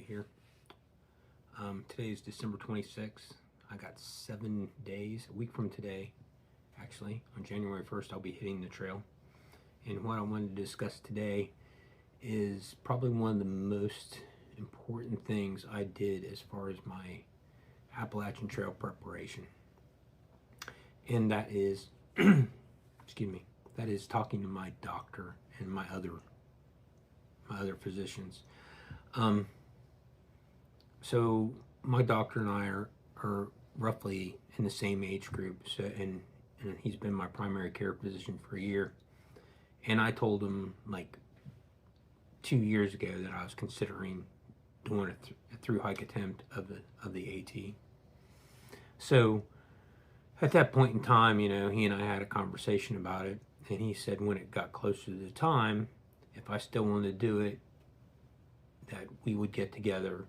here. Today is December 26th. I got 7 days, a week from today, actually. On January 1st, I'll be hitting the trail. And what I wanted to discuss today is probably one of the most important things I did as far as my Appalachian Trail preparation. And that is, excuse me, that is talking to my doctor and my other physicians. So my doctor and I are roughly in the same age group, so and he's been my primary care physician for a year. And I told him like 2 years ago that I was considering doing a through hike attempt of the AT. So at that point in time, you know, he and I had a conversation about it, and he said when it got closer to the time, if I still wanted to do it, that we would get together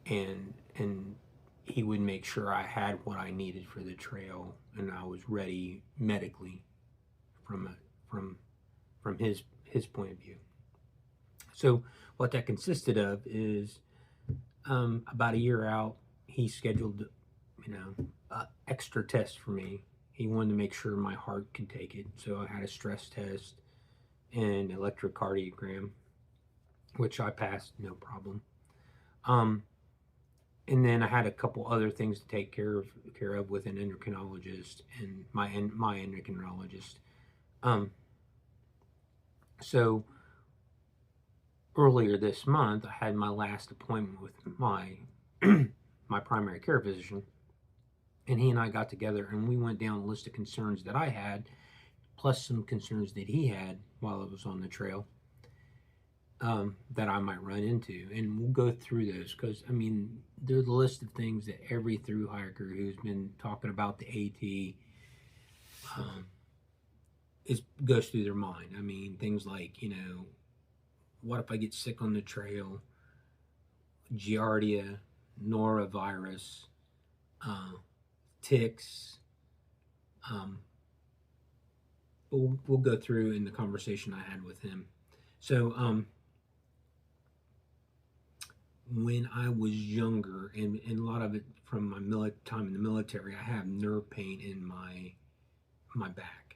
and he would make sure I had what I needed for the trail and I was ready medically from his point of view. So what that consisted of is about a year out, he scheduled, you know, extra tests for me. He wanted to make sure my heart could take it. So I had a stress test and electrocardiogram, which I passed no problem. And then I had a couple other things to take care of with an endocrinologist and my endocrinologist. So earlier this month, I had my last appointment with my my primary care physician, and he and I got together and we went down a list of concerns that I had, plus some concerns that he had while I was on the trail, that I might run into. And we'll go through those because, I mean, there's a list of things that every through hiker who's been talking about the AT goes through their mind. I mean, things like, you know, what if I get sick on the trail? Giardia, norovirus, ticks. We'll go through in the conversation I had with him. So, when I was younger, and a lot of it from my time in the military, I have nerve pain in my back,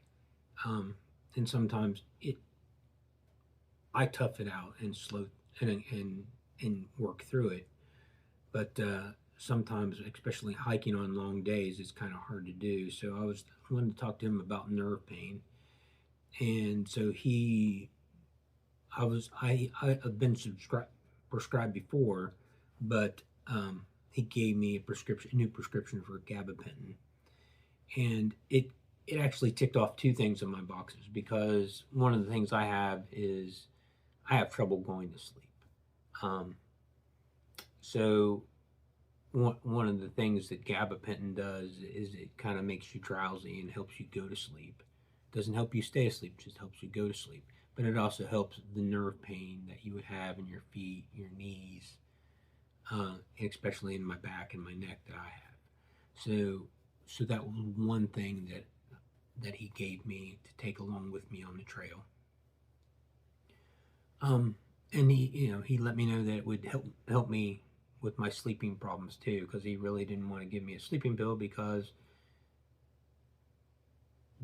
and sometimes I tough it out and slow and work through it, but sometimes, especially hiking on long days, it's kind of hard to do. So I wanted to talk to him about nerve pain, and so I've been prescribed before, but he gave me a new prescription for gabapentin, and it actually ticked off two things in my boxes, because one of the things I have is I have trouble going to sleep. So one of the things that gabapentin does is it kind of makes you drowsy and helps you go to sleep. Doesn't help you stay asleep, just helps you go to sleep. But it also helps the nerve pain that you would have in your feet, your knees, especially in my back and my neck that I have. So that was one thing that he gave me to take along with me on the trail. And he let me know that it would help me with my sleeping problems too, because he really didn't want to give me a sleeping pill because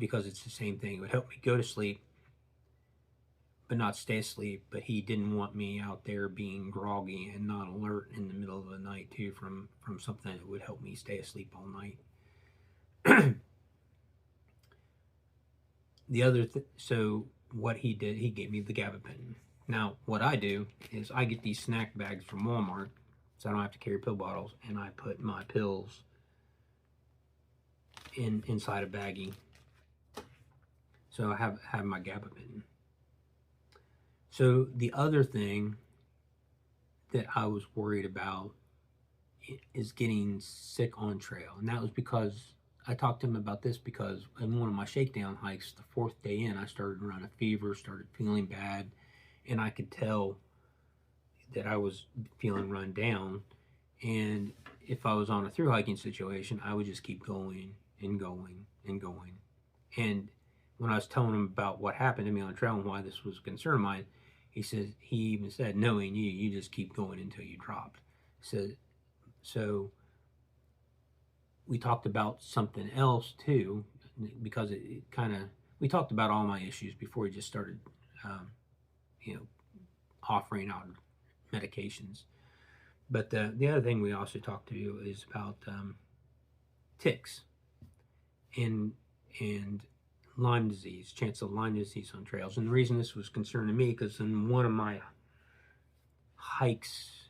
it's the same thing. It would help me go to sleep but not stay asleep, but he didn't want me out there being groggy and not alert in the middle of the night too from something that would help me stay asleep all night. So what he did, he gave me the gabapentin. Now, what I do is I get these snack bags from Walmart, so I don't have to carry pill bottles, and I put my pills inside a baggie. So I have my gabapentin. So the other thing that I was worried about is getting sick on trail. And that was because I talked to him about this because in one of my shakedown hikes, the 4th day in, I started running a fever, started feeling bad, and I could tell that I was feeling run down. And if I was on a through hiking situation, I would just keep going and going and going. And when I was telling him about what happened to me on the trail and why this was a concern of mine, He says, he even said, knowing you just keep going until you dropped. So we talked about something else too, because it kind of, we talked about all my issues before we just started, you know, offering out medications. But the other thing we also talked to you is about ticks and Lyme disease, chance of Lyme disease on trails. And the reason this was concerning me, because in one of my hikes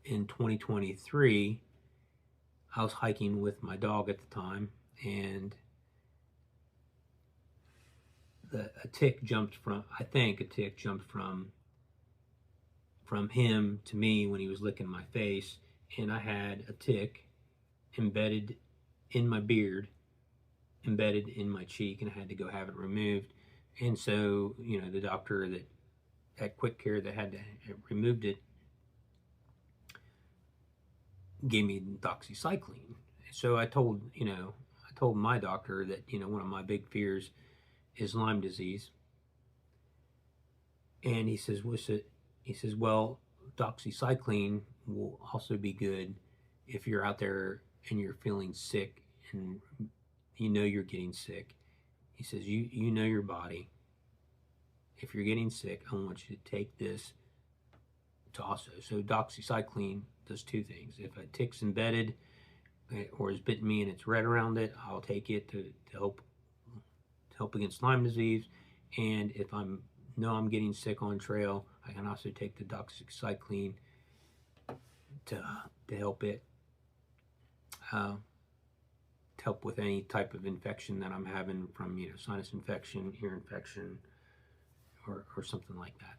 in 2023, I was hiking with my dog at the time, and a tick jumped from, I think a tick jumped from him to me when he was licking my face, and I had a tick embedded in my beard, embedded in my cheek, and I had to go have it removed. And so, you know, the doctor that at Quick Care that had to removed it gave me doxycycline. So I told my doctor that, you know, one of my big fears is Lyme disease. And he says, well, doxycycline will also be good if you're out there and you're feeling sick and you know you're getting sick. He says, you know your body. If you're getting sick, I want you to take this to also. So doxycycline does two things. If a tick's embedded or has bitten me and it's red around it, I'll take it to help against Lyme disease. And if I'm getting sick on trail, I can also take the doxycycline to help it to help with any type of infection that I'm having from, you know, sinus infection, ear infection, or something like that.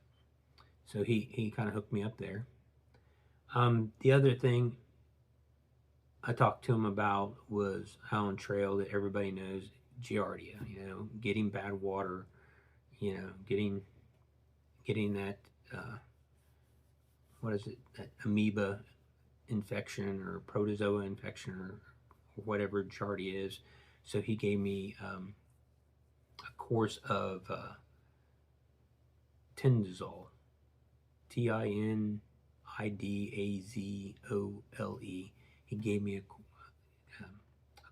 So he kind of hooked me up there. The other thing I talked to him about was how on trail that everybody knows Giardia, you know, getting bad water, you know, getting that, what is it, that amoeba infection or protozoa infection or whatever Giardia is. So he gave me a course of Tindazole, Tinidazole. He gave me a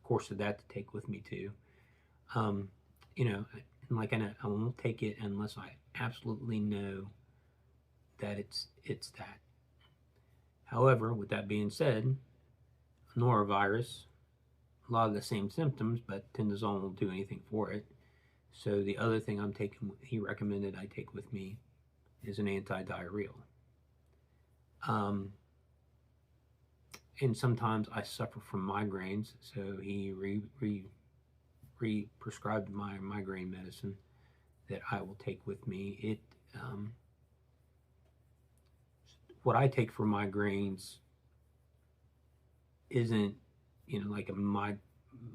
course of that to take with me too. You know, like I won't take it unless I absolutely know that it's that. However, with that being said, norovirus, a lot of the same symptoms, but Tindazole won't do anything for it. So the other thing I'm taking, he recommended I take with me, is an anti-diarrheal. And sometimes I suffer from migraines, so he prescribed my migraine medicine that I will take with me. It what I take for migraines isn't, you know, like a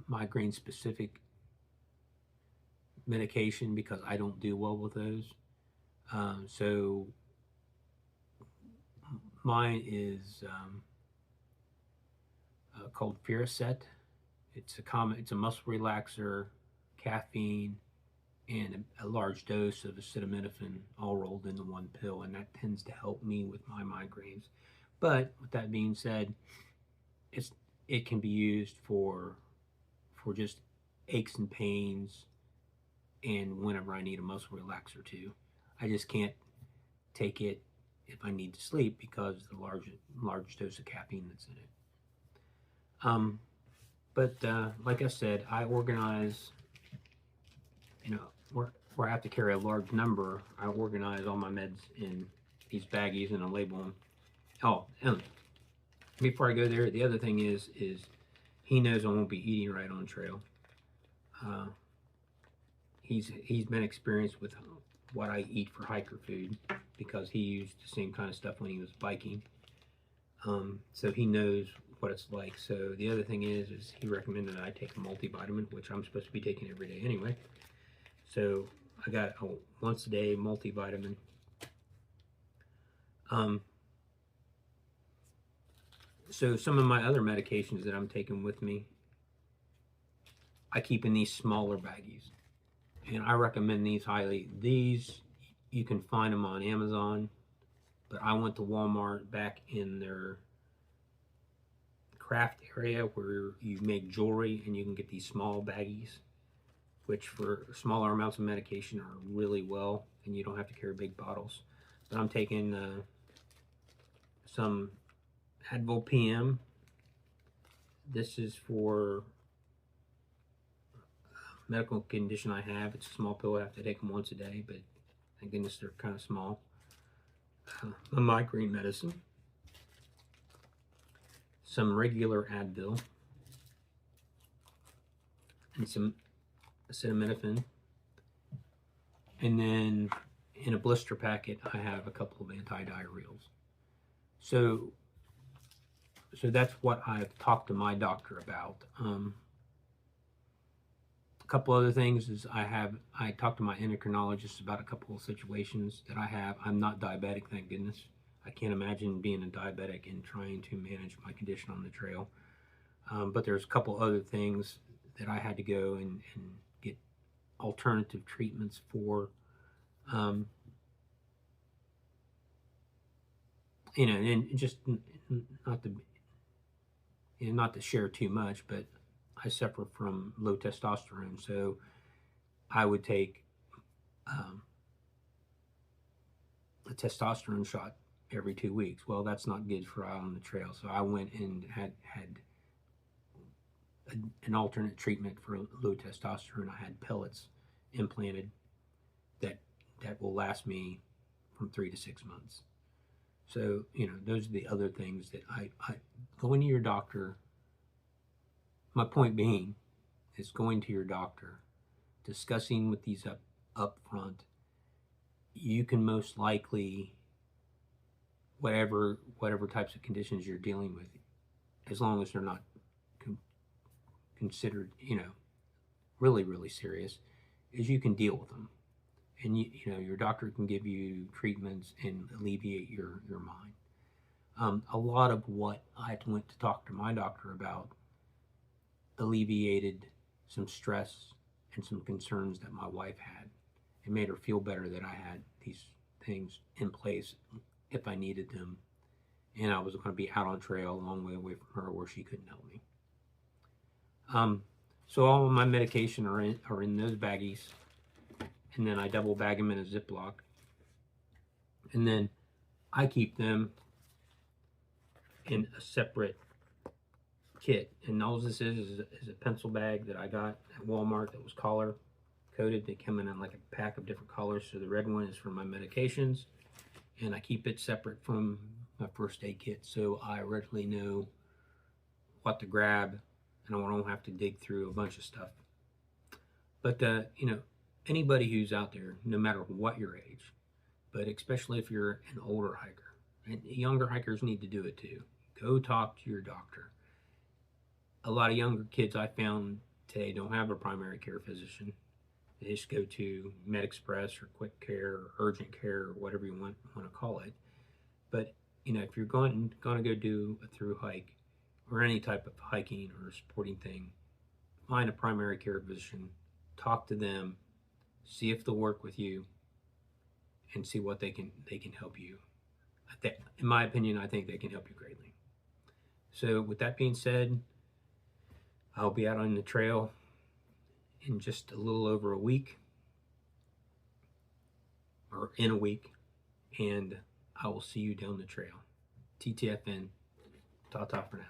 migraine specific medication, because I don't do well with those. So mine is called Firacet. It's a muscle relaxer, caffeine, and a large dose of acetaminophen all rolled into one pill, and that tends to help me with my migraines. But with that being said, it can be used for just aches and pains, and whenever I need a muscle relaxer too. I just can't take it if I need to sleep because of the large dose of caffeine that's in it. But like I said, I organize, you know, where I have to carry a large number. I organize all my meds in these baggies and I label them. Oh, and before I go there, the other thing is he knows I won't be eating right on trail. He's been experienced with what I eat for hiker food because he used the same kind of stuff when he was biking. So he knows what it's like. So the other thing is he recommended that I take a multivitamin, which I'm supposed to be taking every day anyway. So I got a once a day multivitamin. So some of my other medications that I'm taking with me, I keep in these smaller baggies. and I recommend these highly. These, you can find them on Amazon, but I went to Walmart back in their craft area where you make jewelry, and you can get these small baggies, which for smaller amounts of medication are really well, and you don't have to carry big bottles. But I'm taking some Advil PM. This is for a medical condition I have. It's a small pill. I have to take them once a day, but thank goodness they're kind of small. A migraine medicine. Some regular Advil. And some acetaminophen. And then in a blister packet, I have a couple of anti-diarrheals. So that's what I've talked to my doctor about. A couple other things is I talked to my endocrinologist about a couple of situations that I have. I'm not diabetic, thank goodness. I can't imagine being a diabetic and trying to manage my condition on the trail. But there's a couple other things that I had to go and get alternative treatments for. You know, and just not to share too much, but I suffer from low testosterone, so I would take a testosterone shot every 2 weeks. Well, that's not good for out on the trail, so I went and had an alternate treatment for low testosterone. I had pellets implanted that will last me from 3 to 6 months. So, you know, those are the other things that I going to your doctor. My point being is going to your doctor, discussing with these up front. You can most likely, whatever types of conditions you're dealing with, as long as they're not considered, you know, really, really serious, is you can deal with them. And you know, your doctor can give you treatments and alleviate your mind. A lot of what I went to talk to my doctor about alleviated some stress and some concerns that my wife had. It made her feel better that I had these things in place if I needed them, and I was going to be out on trail a long way away from her where she couldn't help me. So all of my medication are in those baggies. And then I double bag them in a Ziploc. And then I keep them in a separate kit. And all this is a pencil bag that I got at Walmart that was color coded. They come in like a pack of different colors. So the red one is for my medications. And I keep it separate from my first aid kit, so I readily know what to grab and I don't have to dig through a bunch of stuff. But, you know, anybody who's out there, no matter what your age, but especially if you're an older hiker, and younger hikers need to do it too, go talk to your doctor. A lot of younger kids I found today don't have a primary care physician. They just go to MedExpress or Quick Care or Urgent Care or whatever you want to call it. But, you know, if you're going to go do a through hike or any type of hiking or sporting thing, find a primary care physician, talk to them, see if they'll work with you, and see what they can help you. In my opinion, I think they can help you greatly. So with that being said, I'll be out on the trail in just a little over a week, or in a week, and I will see you down the trail. TTFN, ta-ta for now.